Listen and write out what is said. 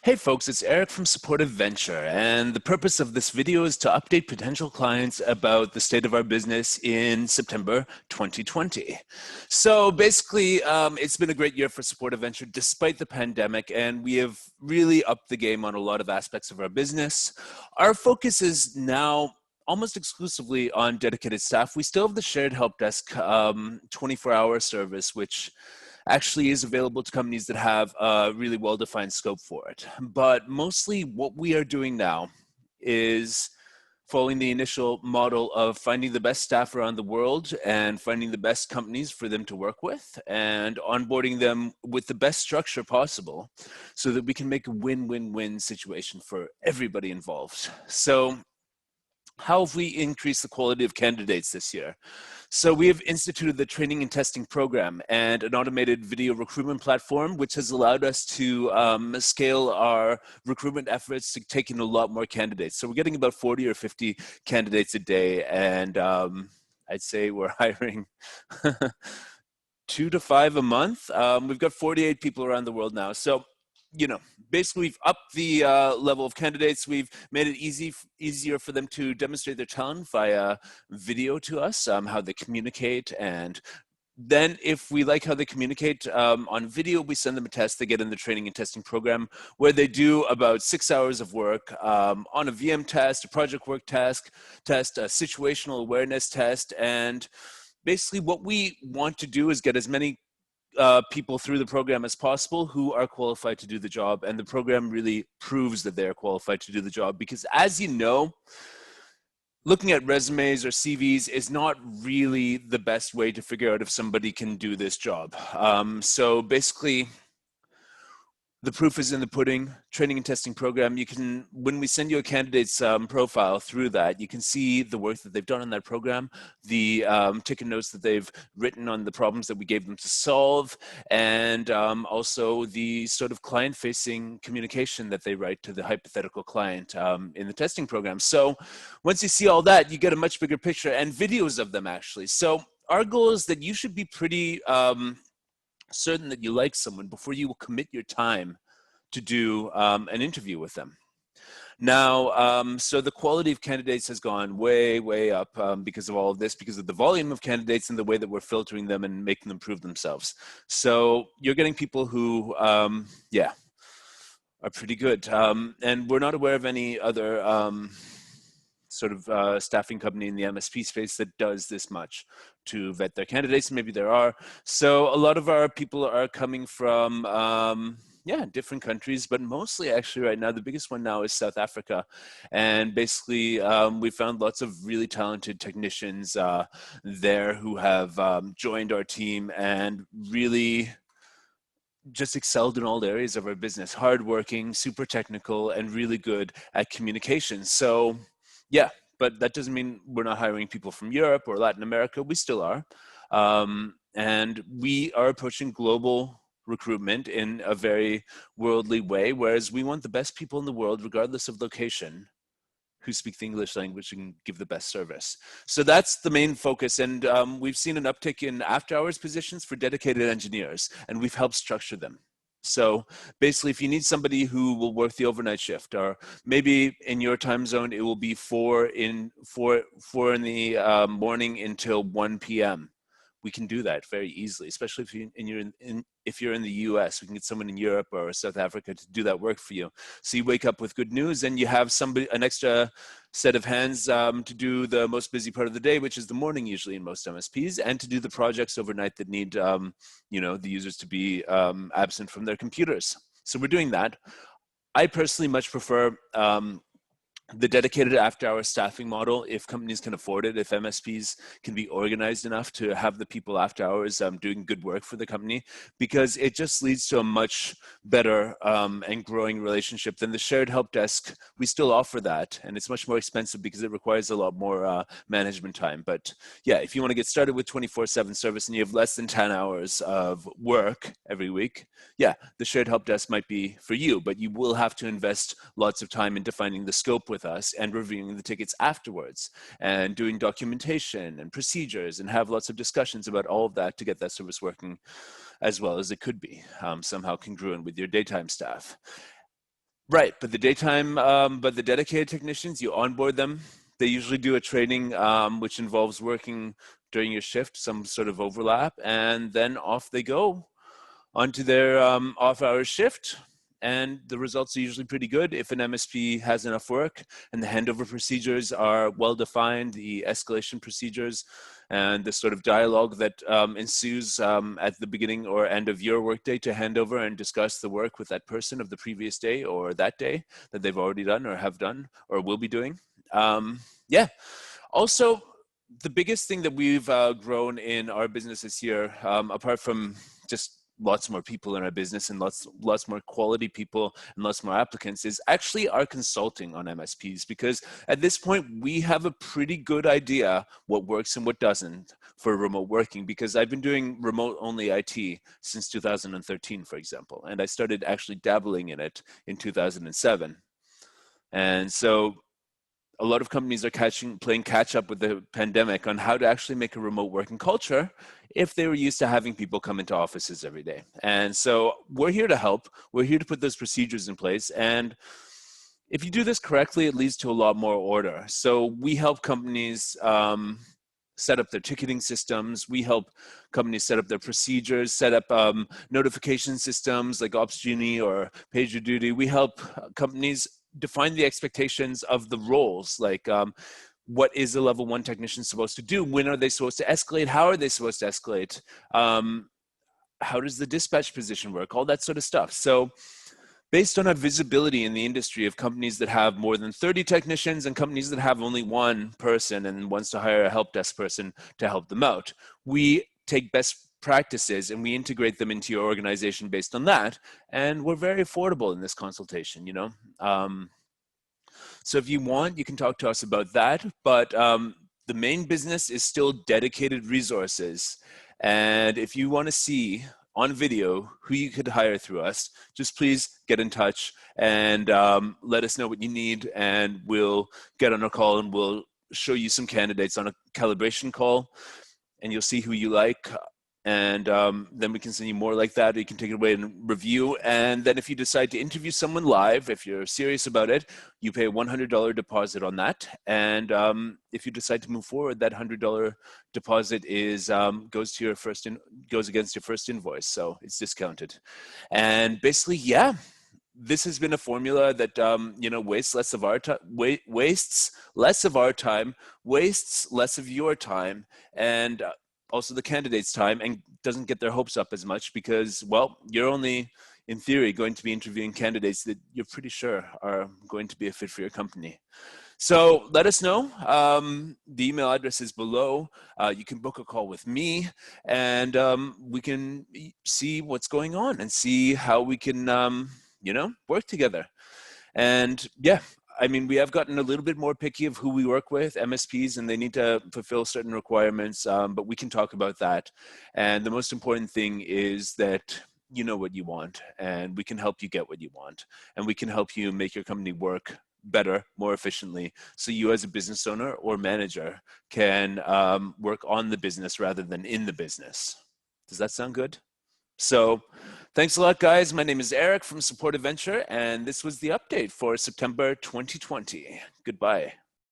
Hey folks, it's Eric from Supportive Venture, and the purpose of this video is to update potential clients about the state of our business in September 2020. So basically, it's been a great year for Supportive Venture despite the pandemic, and we have really upped the game on a lot of aspects of our business. Our focus is now almost exclusively on dedicated staff. We still have the shared help desk 24-hour service, which actually is available to companies that have a really well-defined scope for it. But mostly what we are doing now is following the initial model of finding the best staff around the world and finding the best companies for them to work with and onboarding them with the best structure possible so that we can make a win-win-win situation for everybody involved. So how have we increased the quality of candidates this year? So we have instituted the training and testing program and an automated video recruitment platform, which has allowed us to scale our recruitment efforts to take in a lot more candidates. So we're getting about 40 or 50 candidates a day, and I'd say we're hiring 2 to 5 a month. We've got 48 people around the world now. So basically we've upped the level of candidates. We've made it easier for them to demonstrate their talent via video to us, how they communicate. And then if we like how they communicate on video, we send them a test. They get in the training and testing program where they do about 6 hours of work on a VM test, a project work test, a situational awareness test. And basically what we want to do is get as many people through the program as possible who are qualified to do the job, and the program really proves that they're qualified to do the job, because as you know, looking at resumes or CVs is not really the best way to figure out if somebody can do this job. So basically, the proof is in the pudding. Training and testing program, when we send you a candidate's profile through that, you can see the work that they've done on that program, the ticket notes that they've written on the problems that we gave them to solve, and also the sort of client-facing communication that they write to the hypothetical client in the testing program. So once you see all that, you get a much bigger picture and videos of them actually. So our goal is that you should be pretty certain that you like someone before you will commit your time to do an interview with them. Now, so the quality of candidates has gone way, way up because of all of this, because of the volume of candidates and the way that we're filtering them and making them prove themselves. So you're getting people who, yeah, are pretty good. And we're not aware of any other sort of staffing company in the MSP space that does this much to vet their candidates. Maybe there are. So a lot of our people are coming from, different countries, but mostly actually right now, the biggest one now is South Africa. And basically we found lots of really talented technicians there who have joined our team and really just excelled in all areas of our business, hardworking, super technical, and really good at communication. So yeah, but that doesn't mean we're not hiring people from Europe or Latin America. We still are. And we are approaching global recruitment in a very worldly way, whereas we want the best people in the world, regardless of location, who speak the English language and give the best service. So that's the main focus. And we've seen an uptick in after-hours positions for dedicated engineers, and we've helped structure them. So basically, if you need somebody who will work the overnight shift, or maybe in your time zone, it will be 4 in the morning until 1 p.m. We can do that very easily, especially if you're in the US. We can get someone in Europe or South Africa to do that work for you. So you wake up with good news and you have an extra set of hands to do the most busy part of the day, which is the morning usually in most MSPs, and to do the projects overnight that need the users to be absent from their computers. So we're doing that. I personally much prefer the dedicated after-hour staffing model, if companies can afford it, if MSPs can be organized enough to have the people after hours doing good work for the company, because it just leads to a much better and growing relationship than the shared help desk. We still offer that, and it's much more expensive because it requires a lot more management time. But yeah, if you want to get started with 24/7 service and you have less than 10 hours of work every week, yeah, the shared help desk might be for you, but you will have to invest lots of time in defining the scope with us and reviewing the tickets afterwards and doing documentation and procedures and have lots of discussions about all of that to get that service working as well as it could be, somehow congruent with your daytime staff. Right, but the daytime, but the dedicated technicians, you onboard them. They usually do a training which involves working during your shift, some sort of overlap, and then off they go onto their off-hour shift. And the results are usually pretty good if an MSP has enough work and the handover procedures are well defined, the escalation procedures and the sort of dialogue that ensues at the beginning or end of your workday to hand over and discuss the work with that person of the previous day or that day that they've already done or have done or will be doing. Yeah. Also, the biggest thing that we've grown in our business this year, apart from just lots more people in our business and lots more quality people and lots more applicants, is actually our consulting on MSPs, because at this point we have a pretty good idea what works and what doesn't for remote working, because I've been doing remote only IT since 2013, for example, and I started actually dabbling in it in 2007. And so a lot of companies are playing catch up with the pandemic on how to actually make a remote working culture if they were used to having people come into offices every day. And so we're here to help. We're here to put those procedures in place. And if you do this correctly, it leads to a lot more order. So we help companies set up their ticketing systems. We help companies set up their procedures, set up notification systems like Opsgenie or PagerDuty. We help companies define the expectations of the roles, like what is a level 1 technician supposed to do? When are they supposed to escalate? How are they supposed to escalate? How does the dispatch position work? All that sort of stuff. So based on our visibility in the industry of companies that have more than 30 technicians and companies that have only one person and wants to hire a help desk person to help them out, we take best practices and we integrate them into your organization based on that. And we're very affordable in this consultation, you know. So if you want, you can talk to us about that. But the main business is still dedicated resources. And if you want to see on video who you could hire through us, just please get in touch and let us know what you need, and we'll get on a call and we'll show you some candidates on a calibration call, and you'll see who you like. And then we can send you more like that. You can take it away and review. And then if you decide to interview someone live, if you're serious about it, you pay a $100 deposit on that. And if you decide to move forward, that $100 deposit is goes against your first invoice, so it's discounted. And basically, yeah, this has been a formula that wastes less of our time, wastes less of our time, wastes less of your time, and also the candidate's time, and doesn't get their hopes up as much because, well, you're only, in theory, going to be interviewing candidates that you're pretty sure are going to be a fit for your company. So let us know. The email address is below. You can book a call with me, and we can see what's going on and see how we can, work together. And yeah, I mean, we have gotten a little bit more picky of who we work with, MSPs, and they need to fulfill certain requirements, but we can talk about that. And the most important thing is that you know what you want, and we can help you get what you want, and we can help you make your company work better, more efficiently, so you as a business owner or manager can work on the business rather than in the business. Does that sound good? So thanks a lot, guys. My name is Eric from Support Adventure, and this was the update for September 2020. Goodbye.